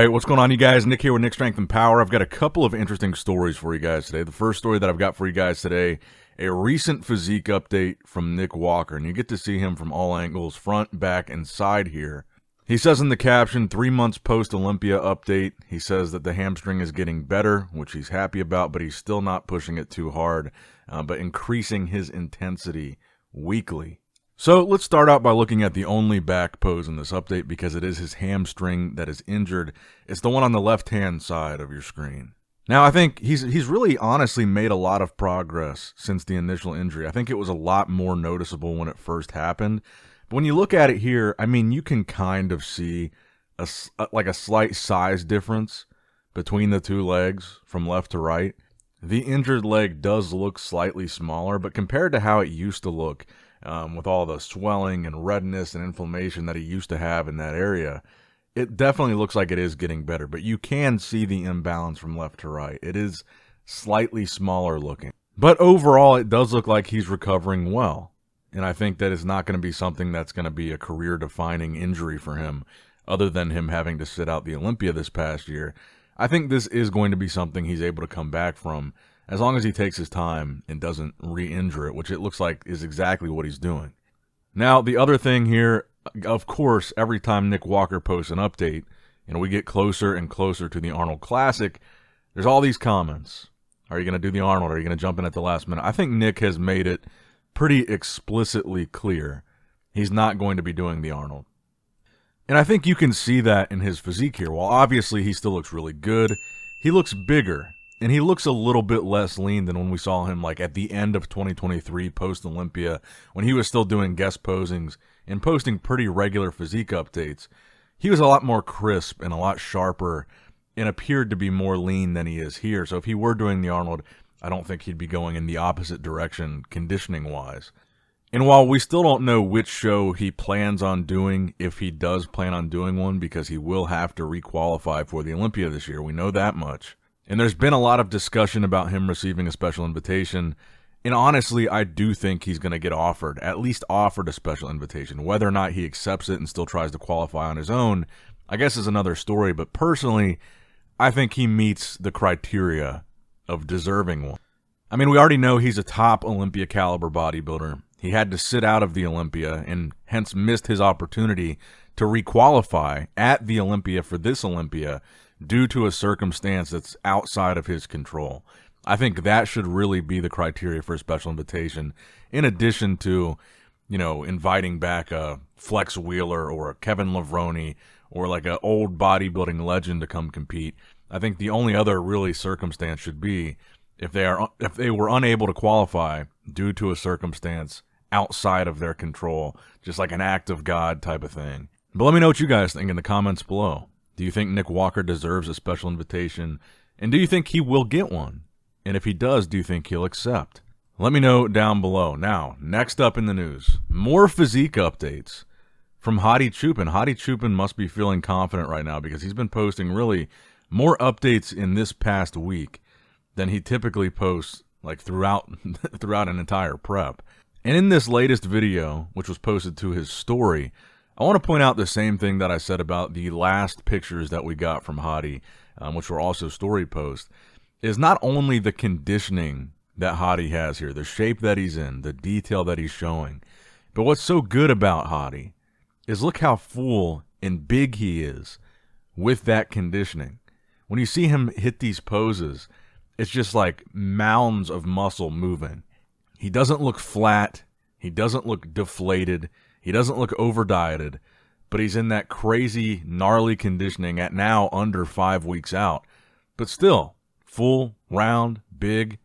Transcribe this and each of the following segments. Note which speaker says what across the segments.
Speaker 1: Alright, what's going on, you guys? Nick here with Nick Strength and Power. I've got a couple of interesting stories for you guys today. The first story that I've got for you guys today, a recent physique update from Nick Walker, and you get to see him from all angles, front, back, and side here. He says in the caption, 3 months post-Olympia update, he says that the hamstring is getting better, which he's happy about, but he's still not pushing it too hard, but increasing his intensity weekly. So let's start out by looking at the only back pose in this update because it is his hamstring that is injured. It's the one on the left-hand side of your screen. Now, I think he's really honestly made a lot of progress since the initial injury. I think it was a lot more noticeable when it first happened. But when you look at it here, I mean, you can kind of see a slight size difference between the two legs from left to right. The injured leg does look slightly smaller, but compared to how it used to look, with all the swelling and redness and inflammation that he used to have in that area, it definitely looks like it is getting better. But you can see the imbalance from left to right. It is slightly smaller looking. But overall, it does look like he's recovering well. And I think that it's not going to be something that's going to be a career-defining injury for him, other than him having to sit out the Olympia this past year. I think this is going to be something he's able to come back from, as long as he takes his time and doesn't re-injure it, which it looks like is exactly what he's doing. Now, the other thing here, of course, every time Nick Walker posts an update, and we get closer and closer to the Arnold Classic, there's all these comments. Are you going to do the Arnold? Are you going to jump in at the last minute? I think Nick has made it pretty explicitly clear he's not going to be doing the Arnold. And I think you can see that in his physique here. While obviously he still looks really good, he looks bigger. And he looks a little bit less lean than when we saw him like at the end of 2023 post-Olympia, when he was still doing guest posings and posting pretty regular physique updates. He was a lot more crisp and a lot sharper and appeared to be more lean than he is here. So if he were doing the Arnold, I don't think he'd be going in the opposite direction conditioning-wise. And while we still don't know which show he plans on doing, if he does plan on doing one, because he will have to re-qualify for the Olympia this year, we know that much. And there's been a lot of discussion about him receiving a special invitation. And honestly, I do think he's going to get offered, at least offered a special invitation. Whether or not he accepts it and still tries to qualify on his own, I guess is another story. But personally, I think he meets the criteria of deserving one. I mean, we already know he's a top Olympia caliber bodybuilder. He had to sit out of the Olympia and hence missed his opportunity to re-qualify at the Olympia for this Olympia due to a circumstance that's outside of his control. I think that should really be the criteria for a special invitation, in addition to, you know, inviting back a Flex Wheeler or a Kevin Levrone or like an old bodybuilding legend to come compete. I think the only other really circumstance should be if they were unable to qualify due to a circumstance outside of their control, just like an act of God type of thing. But let me know what you guys think in the comments below. Do you think Nick Walker deserves a special invitation? And do you think he will get one? And if he does, do you think he'll accept? Let me know down below. Now, next up in the news, more physique updates from Hadi Choopan. Hadi Choopan must be feeling confident right now because he's been posting really more updates in this past week than he typically posts like throughout an entire prep. And in this latest video, which was posted to his story, I want to point out the same thing that I said about the last pictures that we got from Hadi, which were also story posts, is not only the conditioning that Hadi has here, the shape that he's in, the detail that he's showing, but what's so good about Hadi is look how full and big he is with that conditioning. When you see him hit these poses, it's just like mounds of muscle moving. He doesn't look flat. He doesn't look deflated. He doesn't look over-dieted, but he's in that crazy, gnarly conditioning at now under 5 weeks out. But still, full, round, big.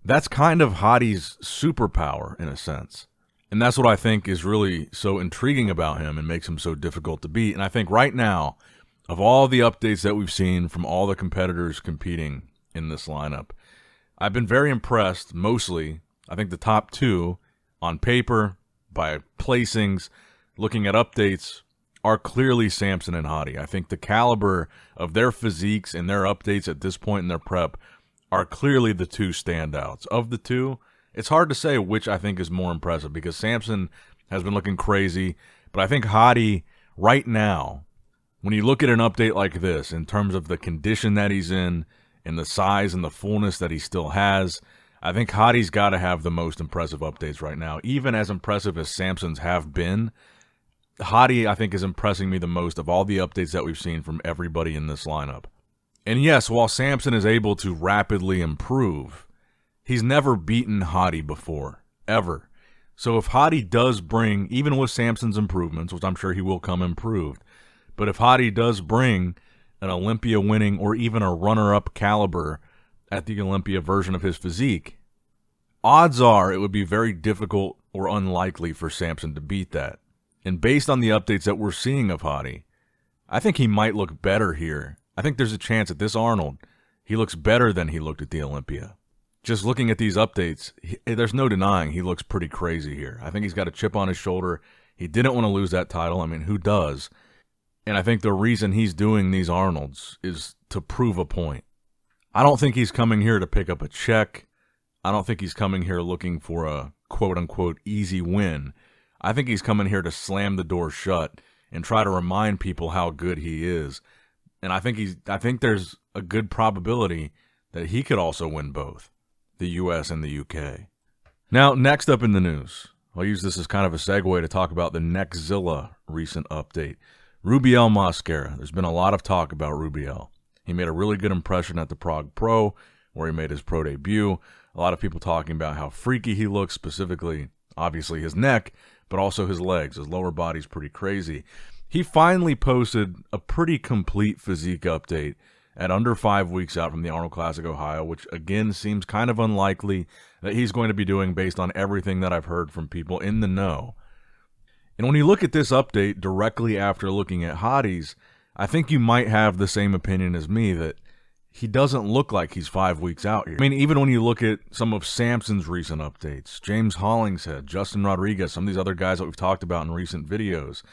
Speaker 1: That's kind of Hadi's superpower, in a sense. And that's what I think is really so intriguing about him and makes him so difficult to beat. And I think right now, of all the updates that we've seen from all the competitors competing in this lineup, I've been very impressed, mostly. I think the top two, on paper, by placings, looking at updates, are clearly Samson and Hadi. I think the caliber of their physiques and their updates at this point in their prep are clearly the two standouts. Of the two, it's hard to say which I think is more impressive because Samson has been looking crazy, but I think Hadi right now When you look at an update like this, in terms of the condition that he's in, and the size and the fullness that he still has, I think Hadi's got to have the most impressive updates right now. Even as impressive as Samson's have been, Hadi, I think, is impressing me the most of all the updates that we've seen from everybody in this lineup. And yes, while Samson is able to rapidly improve, he's never beaten Hadi before, ever. So if Hadi does bring, even with Samson's improvements, which I'm sure he will come improved, but if Hadi does bring an Olympia winning or even a runner-up caliber at the Olympia version of his physique, odds are it would be very difficult or unlikely for Samson to beat that. And based on the updates that we're seeing of Hadi, I think he might look better here. I think there's a chance at this Arnold, he looks better than he looked at the Olympia. Just looking at these updates, there's no denying he looks pretty crazy here. I think he's got a chip on his shoulder. He didn't want to lose that title. I mean, who does? And I think the reason he's doing these Arnolds is to prove a point. I don't think he's coming here to pick up a check. I don't think he's coming here looking for a quote-unquote easy win. I think he's coming here to slam the door shut and try to remind people how good he is. And I think there's a good probability that he could also win both, the US and the UK. Now, next up in the news, I'll use this as kind of a segue to talk about the Neckzilla recent update. Rubiel mascara. There's been a lot of talk about Rubiel. He made a really good impression at the Prague Pro, where he made his pro debut. A lot of people talking about how freaky he looks, specifically, obviously, his neck, but also his legs. His lower body's pretty crazy. He finally posted a pretty complete physique update at under 5 weeks out from the Arnold Classic Ohio, which again seems kind of unlikely that he's going to be doing based on everything that I've heard from people in the know. And when you look at this update directly after looking at Hadi's, I think you might have the same opinion as me that he doesn't look like he's 5 weeks out here. I mean, even when you look at some of Samson's recent updates, James Hollingshead, Justin Rodriguez, some of these other guys that we've talked about in recent videos,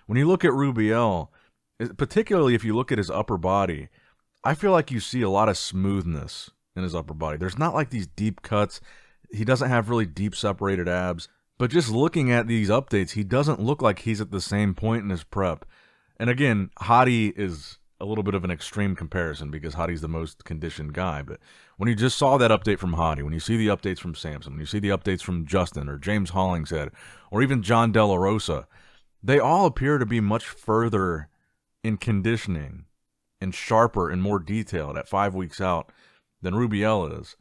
Speaker 1: when you look at Rubiel, particularly if you look at his upper body, I feel like you see a lot of smoothness in his upper body. There's not like these deep cuts. He doesn't have really deep separated abs. But just looking at these updates, he doesn't look like he's at the same point in his prep. And again, Hadi is a little bit of an extreme comparison because Hadi's the most conditioned guy. But when you just saw that update from Hadi, when you see the updates from Samson, when you see the updates from Justin or James Hollingshead or even John De La Rosa, they all appear to be much further in conditioning and sharper and more detailed at 5 weeks out than Rubiel is.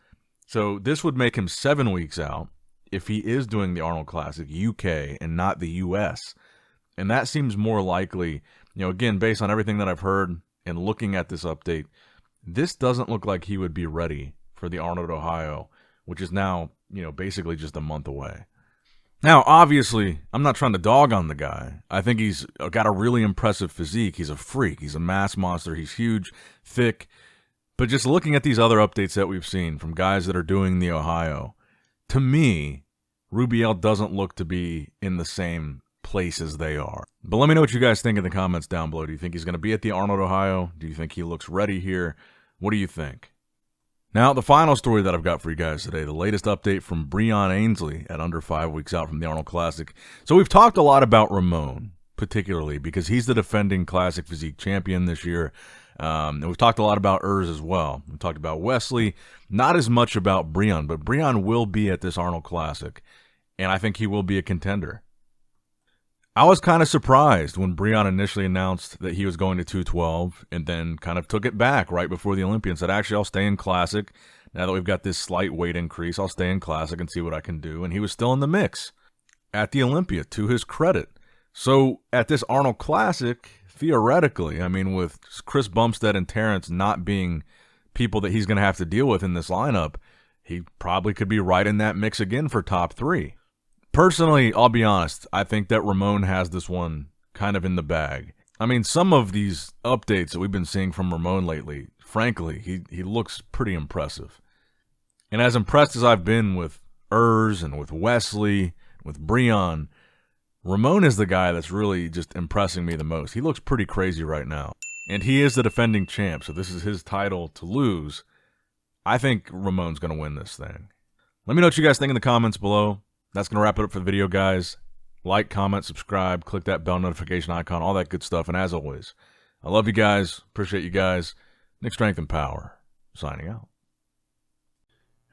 Speaker 1: So this would make him 7 weeks out if he is doing the Arnold Classic UK and not the US. And that seems more likely, again, based on everything that I've heard and looking at this update, this doesn't look like he would be ready for the Arnold Ohio, which is now, basically just a month away. Now, obviously, I'm not trying to dog on the guy. I think he's got a really impressive physique. He's a freak. He's a mass monster. He's huge, thick. But just looking at these other updates that we've seen from guys that are doing the Ohio, to me, Rubiel doesn't look to be in the same place as they are. But let me know what you guys think in the comments down below. Do you think he's going to be at the Arnold Ohio? Do you think he looks ready here? What do you think? Now, the final story that I've got for you guys today, the latest update from Breon Ansley at under 5 weeks out from the Arnold Classic. So we've talked a lot about Ramon, particularly because he's the defending Classic Physique champion this year. And we've talked a lot about as well. We talked about Wesley, not as much about Breon, but Breon will be at this Arnold Classic, and I think he will be a contender. I was kind of surprised when Breon initially announced that he was going to 212 and then kind of took it back right before the Olympia and said, actually, I'll stay in Classic. Now that we've got this slight weight increase, I'll stay in Classic and see what I can do. And he was still in the mix at the Olympia, to his credit. So at this Arnold Classic, theoretically, I mean, with Chris Bumstead and Terrence not being people that he's going to have to deal with in this lineup, he probably could be right in that mix again for top 3. Personally, I'll be honest, I think that Ramon has this one kind of in the bag. I mean, some of these updates that we've been seeing from Ramon lately, frankly, he looks pretty impressive. And as impressed as I've been with and with Wesley, with Breon, Ramon is the guy that's really just impressing me the most. He looks pretty crazy right now. And he is the defending champ, so this is his title to lose. I think Ramon's going to win this thing. Let me know what you guys think in the comments below. That's going to wrap it up for the video, guys. Like, comment, subscribe, click that bell notification icon, all that good stuff. And as always, I love you guys. Appreciate you guys. Nick, Strength, and Power. Signing out.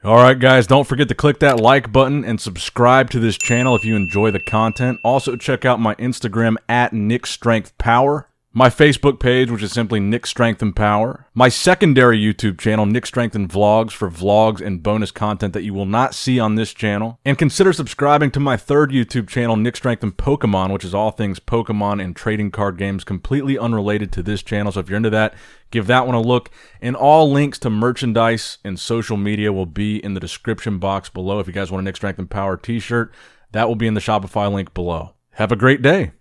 Speaker 1: All right, guys, don't forget to click that like button and subscribe to this channel if you enjoy the content. Also, check out my Instagram at NickStrengthPower. My Facebook page, which is simply Nick Strength and Power. My secondary YouTube channel, Nick Strength and Vlogs, for vlogs and bonus content that you will not see on this channel. And consider subscribing to my third YouTube channel, Nick Strength and Pokemon, which is all things Pokemon and trading card games, completely unrelated to this channel. So if you're into that, give that one a look. And all links to merchandise and social media will be in the description box below. If you guys want a Nick Strength and Power t-shirt, that will be in the Shopify link below. Have a great day.